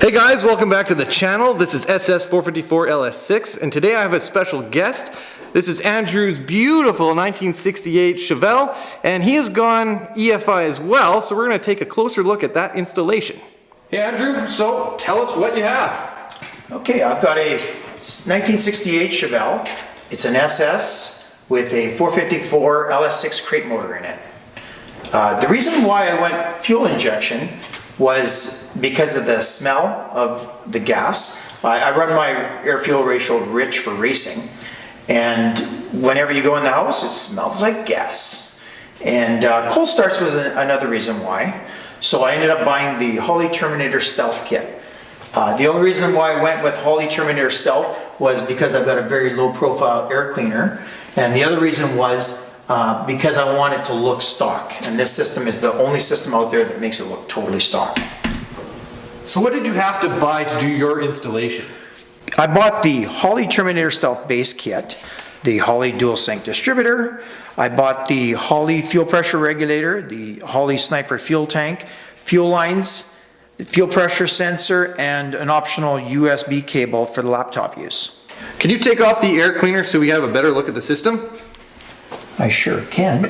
Hey guys, welcome back to the channel. This is SS454 LS6, and today I have a special guest. This is Andrew's beautiful 1968 Chevelle, and he has gone EFI as well, so we're going to take a closer look at that installation. Hey Andrew, so tell us what you have. Okay, I've got a 1968 Chevelle. It's an SS with a 454 LS6 crate motor in it. The reason why I went fuel injection was because of the smell of the gas. I run my air-fuel ratio rich for racing, and whenever you go in the house, it smells like gas. And cold starts was another reason why. So I ended up buying the Holley Terminator Stealth kit. The only reason why I went with Holley Terminator Stealth was because I've got a very low-profile air cleaner, and the other reason was because I want it to look stock, and this system is the only system out there that makes it look totally stock. So what did you have to buy to do your installation? I bought the Holley Terminator Stealth base kit, the Holley dual sync distributor. I bought the Holley fuel pressure regulator, the Holley sniper fuel tank, fuel lines, the fuel pressure sensor, and an optional USB cable for the laptop use. Can you take off the air cleaner so we have a better look at the system? I sure can.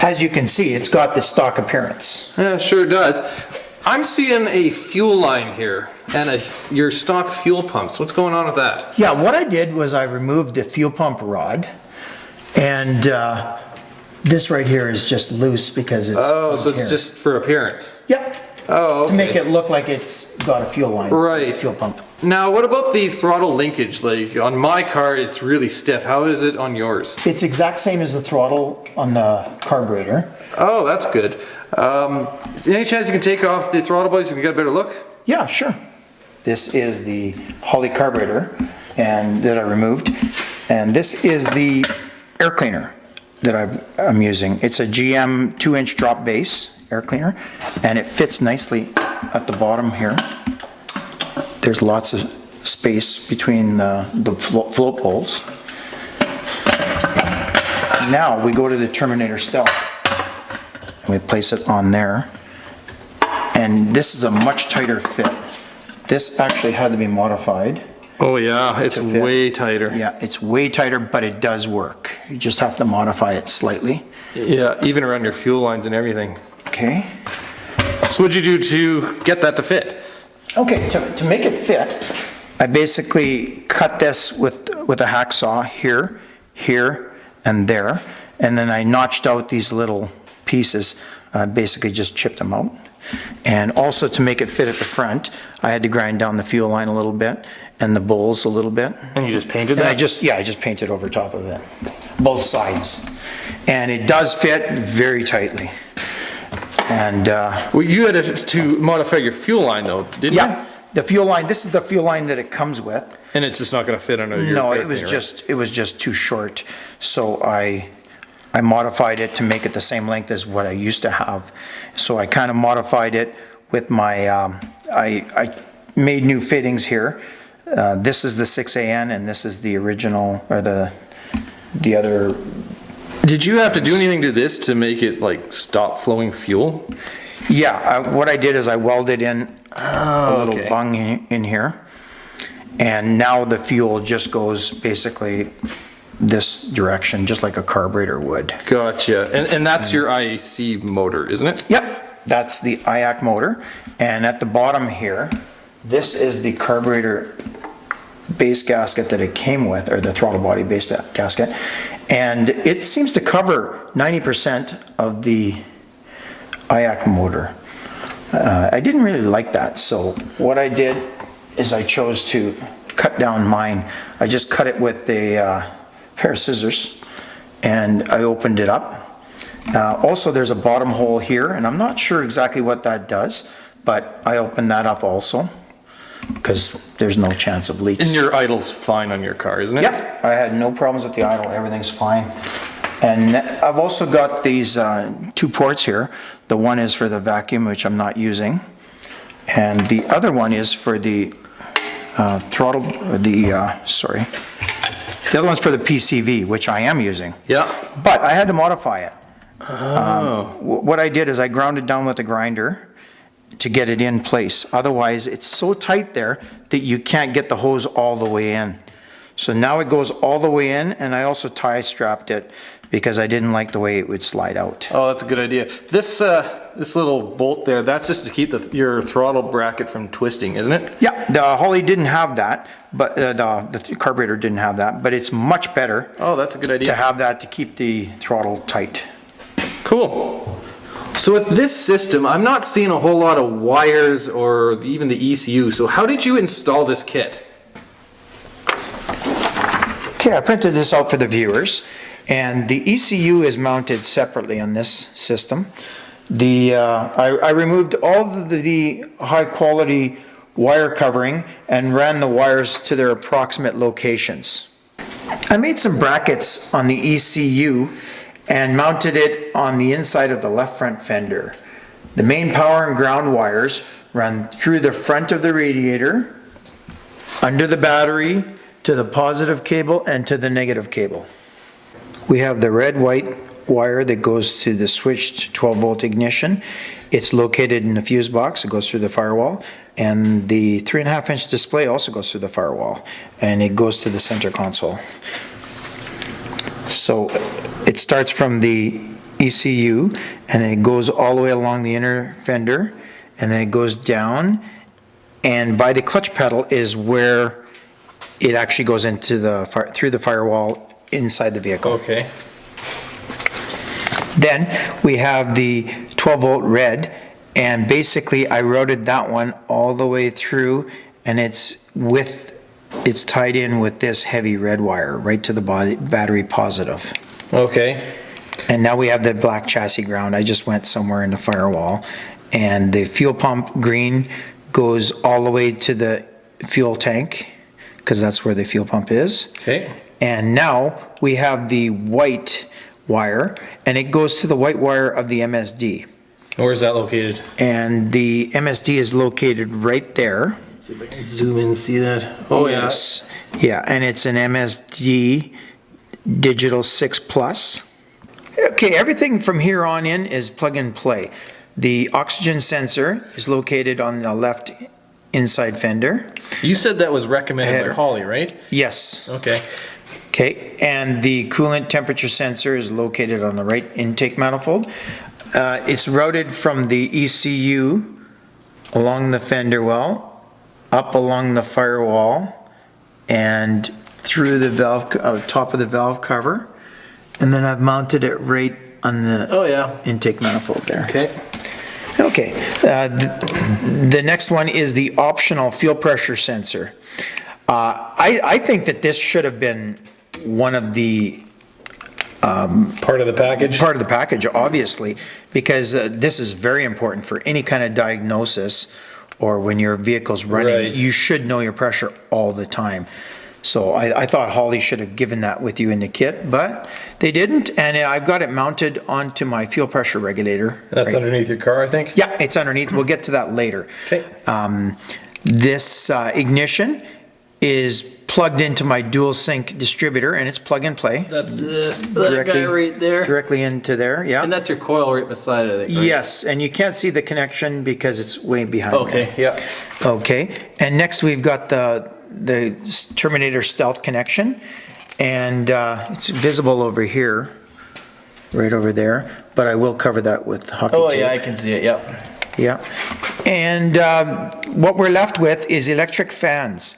As you can see, it's got the stock appearance. Yeah, sure does. I'm seeing a fuel line here and your stock fuel pumps. What's going on with that? Yeah, what I did was I removed the fuel pump rod, and this right here is just loose because it's so it's just for appearance? Yep. Oh, okay. To make it look like it's got a fuel line. Right. Fuel pump. Now, what about the throttle linkage? Like on my car, it's really stiff. How is it on yours? It's exact same as the throttle on the carburetor. Oh, that's good. Any chance you can take off the throttle blades so we can get a better look? Yeah, sure. This is the Holley carburetor and that I removed, and this is the air cleaner that I'm using. It's a GM 2-inch drop base air cleaner, and it fits nicely at the bottom here. There's lots of space between the float poles. Now we go to the Terminator Stealth, and we place it on there, and this is a much tighter fit. This actually had to be modified. Oh yeah, it's way tighter. Yeah, it's way tighter, but it does work. You just have to modify it slightly. Yeah, even around your fuel lines and everything. Okay. So what'd you do to get that to fit? Okay, to make it fit, I basically cut this with a hacksaw here, here, and there, and then I notched out these little pieces, basically just chipped them out. And also to make it fit at the front, I had to grind down the fuel line a little bit and the bowls a little bit. And you just painted that? I just painted over top of it, both sides. And it does fit very tightly. And well, you had to modify your fuel line though, didn't you? Yeah, the fuel line, this is the fuel line that it comes with. And it's just not going to fit under your No, it was just too short. So I modified it to make it the same length as what I used to have. So I kind of modified it with my, I made new fittings here. This is the 6AN and this is the original, or the other. Did you have to do anything to this to make it like stop flowing fuel? Yeah, what I did is I welded in a little bung in here, and now the fuel just goes basically this direction, just like a carburetor would. Gotcha. And that's your IAC motor, isn't it? Yep, that's the IAC motor, and at the bottom here, this is the carburetor base gasket that it came with, or the throttle body base gasket, and it seems to cover 90% of the IAC motor. I didn't really like that, so what I did is I chose to cut down mine. I just cut it with a pair of scissors, and I opened it up. Also, there's a bottom hole here, and I'm not sure exactly what that does, but I opened that up also, because there's no chance of leaks. And your idle's fine on your car, isn't it? Yep, I had no problems with the idle, everything's fine. And I've also got these two ports here. The one is for the vacuum, which I'm not using, and the other one is for the throttle, sorry. The other one's for the PCV, which I am using. Yeah. But I had to modify it. What I did is I ground it down with a grinder to get it in place. Otherwise, it's so tight there that you can't get the hose all the way in. So now it goes all the way in, and I also tie strapped it because I didn't like the way it would slide out. Oh, that's a good idea. This little bolt there, that's just to keep your throttle bracket from twisting, isn't it? Yeah, the Holley didn't have that, but the carburetor didn't have that, but it's much better Oh, that's a good idea. to have that to keep the throttle tight. Cool. So with this system, I'm not seeing a whole lot of wires or even the ECU. So how did you install this kit? Okay, I printed this out for the viewers, and the ECU is mounted separately on this system. I removed all the high quality wire covering and ran the wires to their approximate locations. I made some brackets on the ECU and mounted it on the inside of the left front fender. The main power and ground wires run through the front of the radiator, under the battery, to the positive cable and to the negative cable. We have the red-white wire that goes to the switched 12-volt ignition. It's located in the fuse box. It goes through the firewall. And the 3.5-inch display also goes through the firewall. And it goes to the center console. So it starts from the ECU and it goes all the way along the inner fender, and then it goes down, and by the clutch pedal is where it actually goes into through the firewall inside the vehicle. Okay. Then we have the 12-volt red, and basically I routed that one all the way through, and it's tied in with this heavy red wire right to the battery positive. Okay. And now we have the black chassis ground. I just went somewhere in the firewall, and the fuel pump green goes all the way to the fuel tank, because that's where the fuel pump is. Okay. And now we have the white wire, and it goes to the white wire of the MSD. Where is that located? And the MSD is located right there. Let's see if I can zoom in and see that. Oh, yes. Yeah, and it's an MSD Digital 6 Plus. Okay, everything from here on in is plug and play. The oxygen sensor is located on the left inside fender. You said that was recommended by Holley, right? Yes. Okay. Okay, and the coolant temperature sensor is located on the right intake manifold. It's routed from the ECU along the fender well, up along the firewall, and through the valve, top of the valve cover. And then I've mounted it right on the intake manifold there. Okay. Okay, the next one is the optional fuel pressure sensor. I think that this should have been one of the part of the package? Part of the package, obviously, because this is very important for any kind of diagnosis, or when your vehicle's running, Right. You should know your pressure all the time. So I thought Holley should have given that with you in the kit, but they didn't, and I've got it mounted onto my fuel pressure regulator. That's right. underneath your car, I think? Yeah, it's underneath. We'll get to that later. Okay. This ignition is plugged into my dual sync distributor, and it's plug and play. That's that guy right there. Directly into there, yeah. And that's your coil right beside it, I think, right? Yes, and you can't see the connection because it's way behind. Okay, yeah. Okay, and next we've got the Terminator Stealth connection, and it's visible over here, right over there, but I will cover that with hockey tape. Oh, yeah, I can see it, yep. Yeah, and what we're left with is electric fans.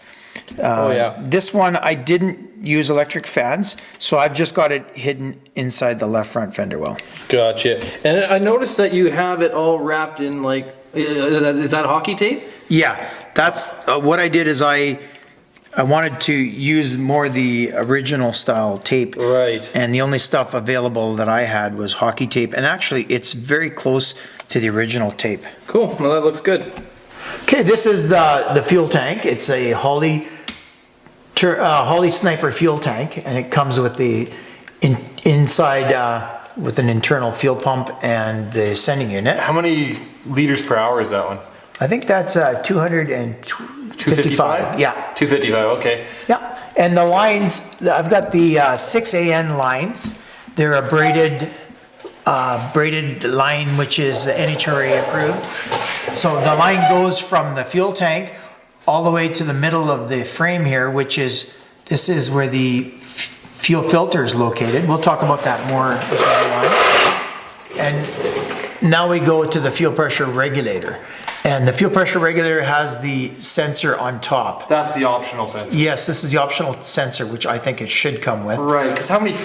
Oh, yeah. This one, I didn't use electric fans, so I've just got it hidden inside the left front fender well. Gotcha. And I noticed that you have it all wrapped in, like, is that hockey tape? Yeah, that's what I did is I wanted to use more the original style tape. Right. And the only stuff available that I had was hockey tape, and actually it's very close to the original tape. Cool, well that looks good. Okay, this is the fuel tank. It's a Holley Sniper fuel tank, and it comes with the inside with an internal fuel pump and the sending unit. How many liters per hour is that one? I think that's 255. Yeah. 255, okay. Yeah, and the lines, I've got the 6AN lines. They're a braided braided line, which is NHRA approved. So the line goes from the fuel tank all the way to the middle of the frame here, which is, this is where the fuel filter is located. We'll talk about that more as we go on. And now we go to the fuel pressure regulator. And the fuel pressure regulator has the sensor on top. That's the optional sensor. Yes, this is the optional sensor, which I think it should come with. Right, because how many,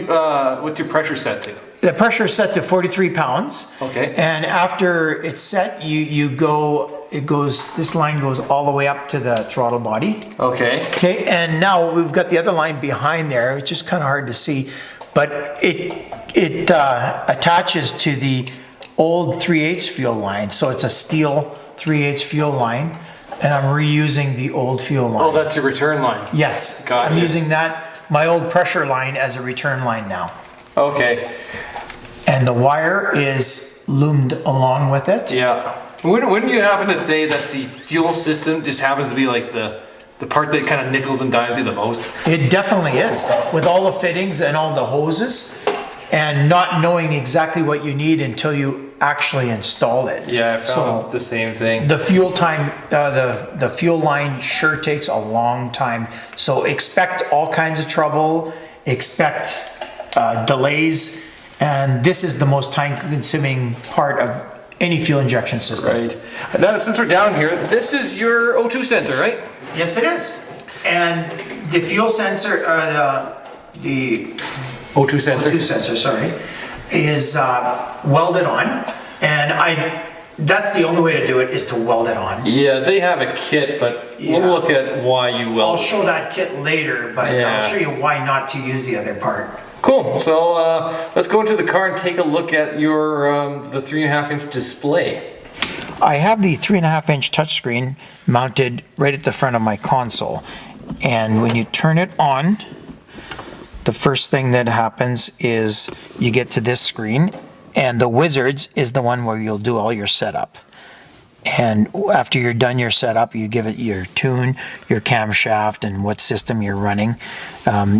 what's your pressure set to? The pressure is set to 43 pounds. Okay. And after it's set, this line goes all the way up to the throttle body. Okay. Okay, and now we've got the other line behind there, which is kind of hard to see, but it attaches to the old 3/8 fuel line. So it's a steel 3/8 fuel line, and I'm reusing the old fuel line. Oh, that's your return line? Yes. Gotcha. I'm using my old pressure line as a return line now. Okay. And the wire is loomed along with it. Yeah. Wouldn't you happen to say that the fuel system just happens to be like the part that kind of nickels and dimes you the most? It definitely is. With all the fittings and all the hoses, and not knowing exactly what you need until you actually install it. Yeah, I found the same thing. The fuel time, the fuel line sure takes a long time. So expect all kinds of trouble, expect delays, and this is the most time-consuming part of any fuel injection system. Right. Now, since we're down here, this is your O2 sensor, right? Yes, it is. And the fuel sensor, the O2 sensor. O2 sensor, sorry, is welded on, and that's the only way to do it, is to weld it on. Yeah, they have a kit, but we'll look at why you I'll weld. show that kit later, but Yeah. I'll show you why not to use the other part. Cool. So let's go into the car and take a look at your the 3.5-inch display. I have the 3.5-inch touchscreen mounted right at the front of my console, and when you turn it on, the first thing that happens is you get to this screen, and the Wizards is the one where you'll do all your setup. And after you're done your setup, you give it your tune, your camshaft, and what system you're running.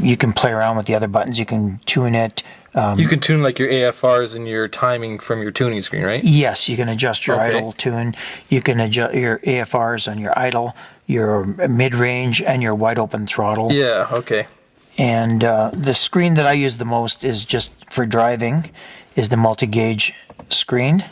You can play around with the other buttons. You can tune it. You can tune like your AFRs and your timing from your tuning screen, right? Yes, you can adjust your Okay. idle tune. You can adjust your AFRs on your idle, your mid-range, and your wide-open throttle. Yeah, okay. And the screen that I use the most is just for driving, is the multi-gauge screen.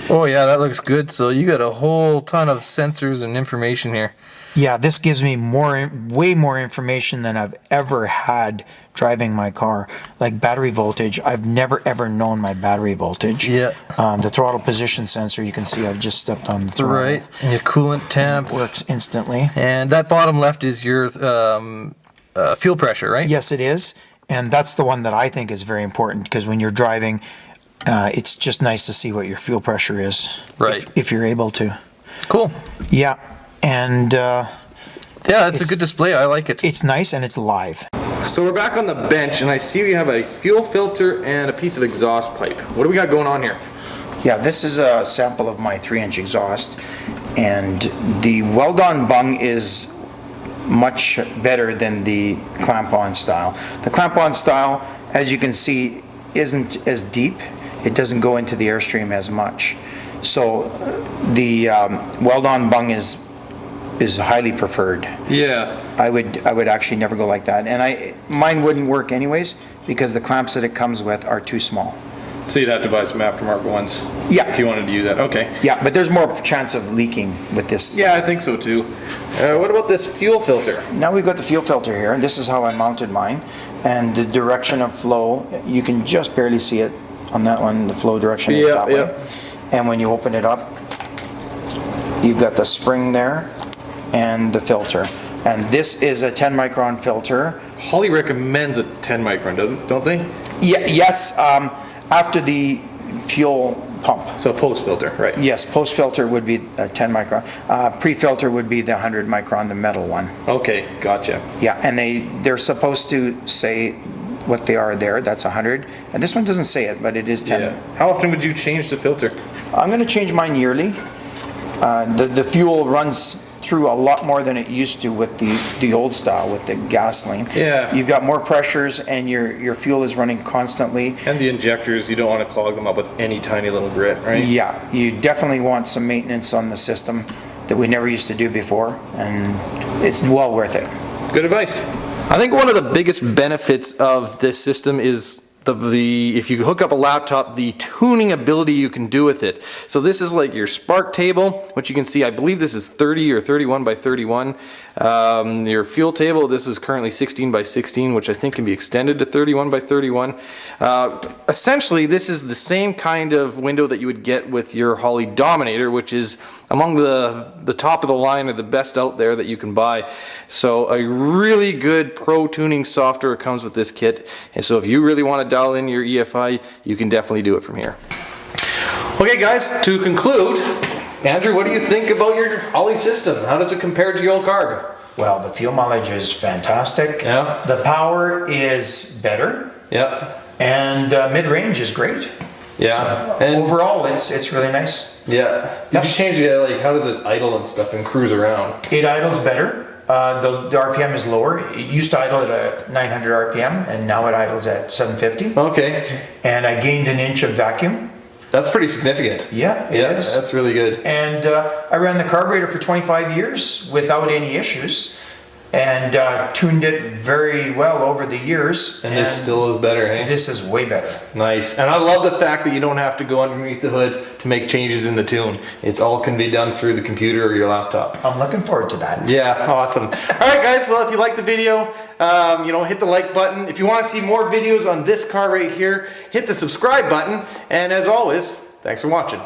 Oh yeah, that looks good. So you got a whole ton of sensors and information here. Yeah, this gives me way more information than I've ever had driving my car. Like battery voltage, I've never ever known my battery voltage. Yeah. The throttle position sensor, you can see I've just stepped on the throttle. Right. And your coolant temp. Works instantly. And that bottom left is your fuel pressure, right? Yes, it is. And that's the one that I think is very important, because when you're driving, it's just nice to see what your fuel pressure is. Right. If you're able to. Cool. Yeah. And Yeah, that's a good display. I like it. it's nice and it's live. So we're back on the bench, and I see we have a fuel filter and a piece of exhaust pipe. What do we got going on here? Yeah, this is a sample of my 3-inch exhaust, and the weld-on bung is much better than the clamp-on style. The clamp-on style, as you can see, isn't as deep. It doesn't go into the airstream as much. So the weld-on bung is highly preferred. Yeah. I would actually never go like that, and mine wouldn't work anyways because the clamps that it comes with are too small. So you'd have to buy some aftermarket ones. Yeah. If you wanted to use that. Okay. Yeah, but there's more chance of leaking with this. Yeah, I think so too. What about this fuel filter? Now we've got the fuel filter here, and this is how I mounted mine. And the direction of flow, you can just barely see it on that one. The flow direction is that way. And when you open it up, you've got the spring there and the filter. And this is a 10 micron filter. Holley recommends a 10 micron, don't they? Yeah, yes, after the fuel pump. So post filter, right? Yes, post filter would be a 10 micron. Pre-filter would be the 100 micron, the metal one. Okay, gotcha. Yeah, and they're supposed to say what they are there. That's 100, and this one doesn't say it, but it is 10. Yeah. How often would you change the filter? I'm going to change mine yearly. The fuel runs through a lot more than it used to with the old style, with the gasoline. Yeah. You've got more pressures and your fuel is running constantly. And the injectors, you don't want to clog them up with any tiny little grit, right? Yeah, you definitely want some maintenance on the system that we never used to do before, and it's well worth it. Good advice. I think one of the biggest benefits of this system is if you hook up a laptop, the tuning ability you can do with it. So this is like your spark table, which you can see, I believe this is 30 or 31 by 31. Your fuel table, this is currently 16 by 16, which I think can be extended to 31 by 31. Essentially, this is the same kind of window that you would get with your Holley Dominator, which is among the top of the line or the best out there that you can buy. So a really good pro tuning software comes with this kit. And so if you really want to dial in your EFI, you can definitely do it from here. Okay guys, to conclude, Andrew, what do you think about your Holley system? How does it compare to your old carb? Well, the fuel mileage is fantastic. Yeah. The power is better. Yeah. And mid-range is great. Yeah. So and overall, it's really nice. Yeah. Did you change it, like how does it idle and stuff and cruise around? It idles better. The RPM is lower. It used to idle at 900 RPM, and now it idles at 750. Okay. And I gained an inch of vacuum. That's pretty significant. Yeah, it is. That's really good. And I ran the carburetor for 25 years without any issues, and tuned it very well over the years. And this still is better, eh? This is way better. Nice. And I love the fact that you don't have to go underneath the hood to make changes in the tune. It's all can be done through the computer or your laptop. I'm looking forward to that. Yeah, awesome. All right, guys. Well, if you like the video, hit the like button. If you want to see more videos on this car right here, hit the subscribe button. And as always, thanks for watching.